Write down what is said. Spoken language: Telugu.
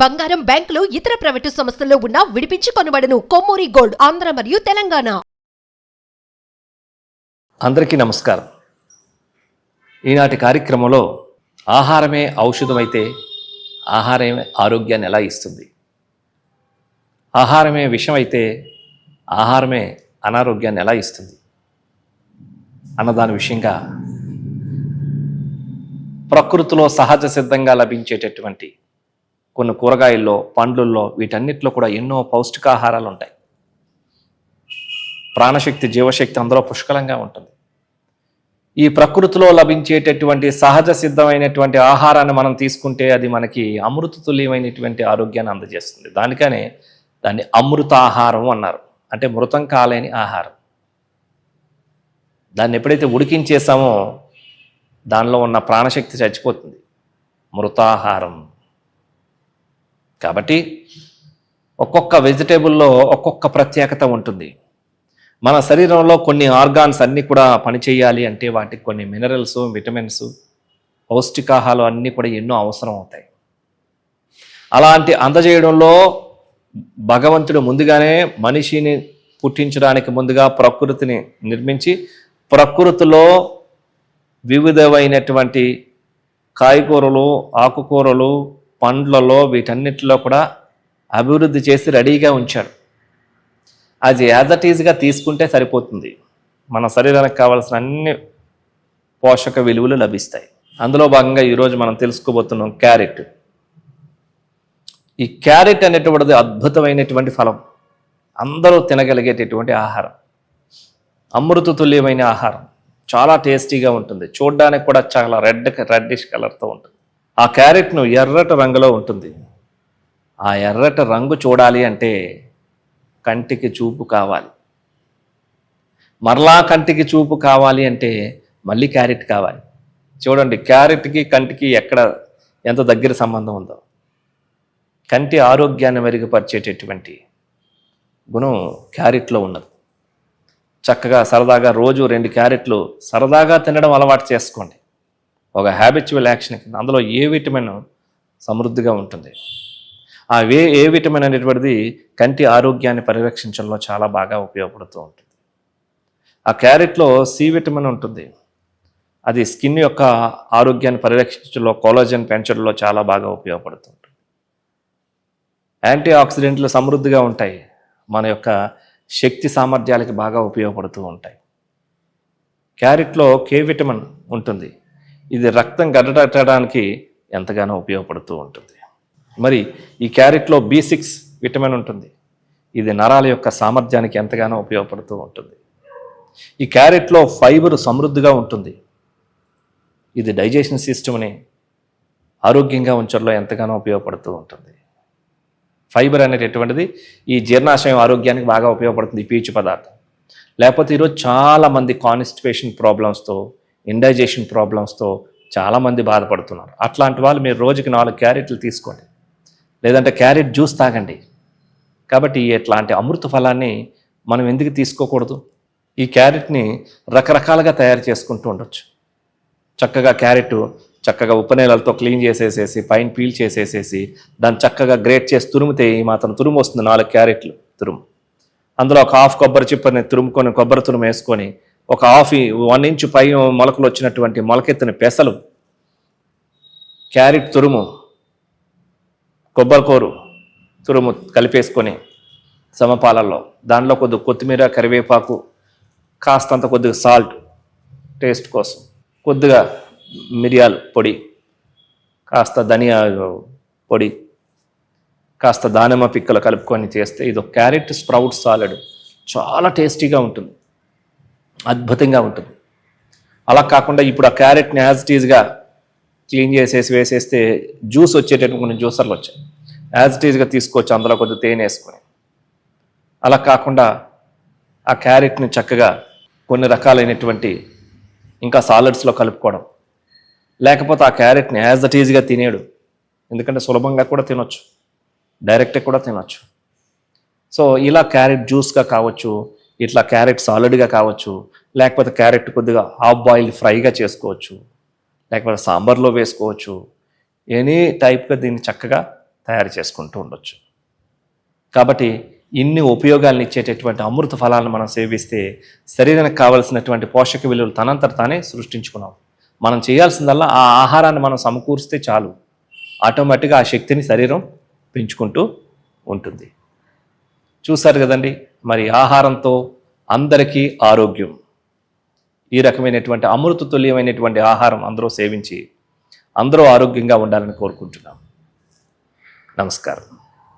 బంగారం, బ్యాంకులు, ఇతర ప్రైవేటు సంస్థల్లో ఉన్న విడిపించి కొనబడును. కొమ్మూరి గోల్డ్, ఆంధ్ర మరియు తెలంగాణ. అందరికీ నమస్కారం. ఈనాటి కార్యక్రమంలో ఆహారమే ఔషధమైతే ఆహారమే ఆరోగ్యాన్ని ఎలా ఇస్తుంది, ఆహారమే విషం అయితే ఆహారమే అనారోగ్యాన్ని ఎలా ఇస్తుంది అన్నదాని విషయంగా ప్రకృతిలో సహజ సిద్ధంగా లభించేటటువంటి కొన్ని కూరగాయల్లో, పండ్లల్లో, వీటన్నిటిలో కూడా ఎన్నో పౌష్టికాహారాలు ఉంటాయి. ప్రాణశక్తి, జీవశక్తి అందులో పుష్కలంగా ఉంటుంది. ఈ ప్రకృతిలో లభించేటటువంటి సహజ సిద్ధమైనటువంటి ఆహారాన్ని మనం తీసుకుంటే అది మనకి అమృత తుల్యమైనటువంటి ఆరోగ్యాన్ని అందజేస్తుంది. దానికనే దాన్ని అమృత ఆహారం అన్నారు. అంటే మృతం కాలేని ఆహారం. దాన్ని ఎప్పుడైతే ఉడికించేసామో దానిలో ఉన్న ప్రాణశక్తి చచ్చిపోతుంది. మృతాహారం. కాబట్టి ఒక్కొక్క వెజిటేబుల్లో ఒక్కొక్క ప్రత్యేకత ఉంటుంది. మన శరీరంలో కొన్ని ఆర్గాన్స్ అన్నీ కూడా పనిచేయాలి అంటే వాటికి కొన్ని మినరల్స్, విటమిన్స్, పౌష్టికాహారాలు అన్నీ కూడా ఎన్నో అవసరం అవుతాయి. అలాంటి అందజేయడంలో భగవంతుడు ముందుగానే మనిషిని పుట్టించడానికి ముందుగా ప్రకృతిని నిర్మించి ప్రకృతిలో వివిధమైనటువంటి కాయగూరలు, ఆకుకూరలు, పండ్లలో వీటన్నిటిలో కూడా అభివృద్ధి చేసి రెడీగా ఉంచాడు. అది యాజ్ ఇట్ ఈజ్గా తీసుకుంటే సరిపోతుంది. మన శరీరానికి కావాల్సిన అన్ని పోషక విలువలు లభిస్తాయి. అందులో భాగంగా ఈరోజు మనం తెలుసుకోబోతున్నాం క్యారెట్. ఈ క్యారెట్ అనేటువంటిది అద్భుతమైనటువంటి ఫలం. అందరూ తినగలిగేటటువంటి ఆహారం. అమృత తుల్యమైన ఆహారం. చాలా టేస్టీగా ఉంటుంది. చూడడానికి కూడా చాలా రెడ్డిష్ కలర్తో ఉంటుంది. ఆ క్యారెట్ను ఎర్రటి రంగులో ఉంటుంది. ఆ ఎర్రటి రంగు చూడాలి అంటే కంటికి చూపు కావాలి. మరలా కంటికి చూపు కావాలి అంటే మళ్ళీ క్యారెట్ కావాలి. చూడండి, క్యారెట్కి కంటికి ఎంత దగ్గర సంబంధం ఉందో. కంటి ఆరోగ్యాన్ని మెరుగుపరిచేటటువంటి గుణం క్యారెట్లో ఉన్నది. చక్కగా సరదాగా రోజు 2 క్యారెట్లు సరదాగా తినడం అలవాటు చేసుకోండి. ఒక హ్యాబిచువల్ యాక్షన్ కింద. అందులో ఏ విటమిన్ సమృద్ధిగా ఉంటుంది. ఆ ఏ విటమిన్ అనేటువంటిది కంటి ఆరోగ్యాన్ని పరిరక్షించడంలో చాలా బాగా ఉపయోగపడుతూ ఉంటుంది. ఆ క్యారెట్లో సి విటమిన్ ఉంటుంది. అది స్కిన్ యొక్క ఆరోగ్యాన్ని పరిరక్షించడంలో, కొలాజన్ పెంచడంలో చాలా బాగా ఉపయోగపడుతూ ఉంటుంది. యాంటీ ఆక్సిడెంట్లు సమృద్ధిగా ఉంటాయి. మన యొక్క శక్తి సామర్థ్యాలకి బాగా ఉపయోగపడుతూ ఉంటాయి. క్యారెట్లో కే విటమిన్ ఉంటుంది. ఇది రక్తం గడ్డటడానికి ఎంతగానో ఉపయోగపడుతూ ఉంటుంది. మరి ఈ క్యారెట్లో B6 విటమిన్ ఉంటుంది. ఇది నరాల యొక్క సామర్థ్యానికి ఎంతగానో ఉపయోగపడుతూ ఉంటుంది. ఈ క్యారెట్లో ఫైబర్ సమృద్ధిగా ఉంటుంది. ఇది డైజెషన్ సిస్టమ్ని ఆరోగ్యంగా ఉంచడంలో ఎంతగానో ఉపయోగపడుతూ ఉంటుంది. ఫైబర్ అనేటటువంటిది ఈ జీర్ణాశయం ఆరోగ్యానికి బాగా ఉపయోగపడుతుంది. ఈ పీచు పదార్థం. లేకపోతే ఈరోజు చాలామంది కాన్స్టిపేషన్ ప్రాబ్లమ్స్తో, ఇండైజెషన్ ప్రాబ్లమ్స్తో చాలామంది బాధపడుతున్నారు. అట్లాంటి వాళ్ళు మీరు రోజుకి 4 క్యారెట్లు తీసుకోండి, లేదంటే క్యారెట్ జ్యూస్ తాగండి. కాబట్టి ఇట్లాంటి అమృత ఫలాన్ని మనం ఎందుకు తీసుకోకూడదు? ఈ క్యారెట్ని రకరకాలుగా తయారు చేసుకుంటూ ఉండొచ్చు. చక్కగా ఉప్పు నీళ్ళతో క్లీన్ చేసేసేసి పైన పీల్ చేసేసేసి దాన్ని చక్కగా గ్రేట్ చేసి తురిమితే ఈ మాత్రం తురుము వస్తుంది. 4 క్యారెట్లు తురుము. అందులో ఒక హాఫ్ కొబ్బరి చిప్పని తురుముకొని, కొబ్బరి తురుము వేసుకొని, ఒక 1 ఇంచు పై మొలకలు వచ్చినటువంటి మొలకెత్తిన పెసలు, క్యారెట్ తురుము, కొబ్బరికూరు తురుము కలిపేసుకొని సమపాలల్లో దానిలో కొద్దిగా కొత్తిమీర, కరివేపాకు, కాస్తంత కొద్దిగా సాల్ట్ టేస్ట్ కోసం, కొద్దిగా మిరియాల పొడి, కాస్త ధనియా పొడి, కాస్త దానిమ్మ పిక్కలు కలుపుకొని చేస్తే ఇది ఒక క్యారెట్ స్ప్రౌట్ సాలడ్. చాలా టేస్టీగా ఉంటుంది. అద్భుతంగా ఉంటుంది. అలా కాకుండా ఇప్పుడు ఆ క్యారెట్ని యాజ్ ఇట్ ఈజ్గా క్లీన్ చేసేసి వేసేస్తే జ్యూస్ వచ్చేటటువంటి కొన్ని జ్యూసర్లు వచ్చాయి. యాజ్ ఇట్ ఈజ్గా తీసుకోవచ్చు, అందులో కొద్దిగా తేనె వేసుకొని. అలా కాకుండా ఆ క్యారెట్ని చక్కగా కొన్ని రకాలైనటువంటి ఇంకా సాలడ్స్లో కలుపుకోవడం. లేకపోతే ఆ క్యారెట్ని యాజ్ ఇట్ ఈజ్గా తినేడు. ఎందుకంటే సులభంగా కూడా తినొచ్చు, డైరెక్ట్గా కూడా తినొచ్చు. సో ఇలా క్యారెట్ జ్యూస్గా కావచ్చు, ఇట్లా క్యారెట్ సాలడ్గా కావచ్చు, లేకపోతే క్యారెట్ కొద్దిగా హాఫ్ బాయిల్డ్ ఫ్రైగా చేసుకోవచ్చు, లేకపోతే సాంబార్లో వేసుకోవచ్చు. ఎనీ టైప్గా దీన్ని చక్కగా తయారు చేసుకుంటూ ఉండొచ్చు. కాబట్టి ఇన్ని ఉపయోగాలను ఇచ్చేటటువంటి అమృత ఫలాలను మనం సేవిస్తే శరీరానికి కావలసినటువంటి పోషక విలువలు తనంతట తానే సృష్టించుకున్నాం. మనం చేయాల్సిందల్లా ఆ ఆహారాన్ని మనం సమకూరిస్తే చాలు, ఆటోమేటిక్గా ఆ శక్తిని శరీరం పెంచుకుంటూ ఉంటుంది. చూసారు కదండి, మరి ఆహారంతో అందరికీ ఆరోగ్యం. ఈ రకమైనటువంటి అమృత తుల్యమైనటువంటి ఆహారం అందరూ సేవించి అందరూ ఆరోగ్యంగా ఉండాలని కోరుకుంటున్నాం. నమస్కారం.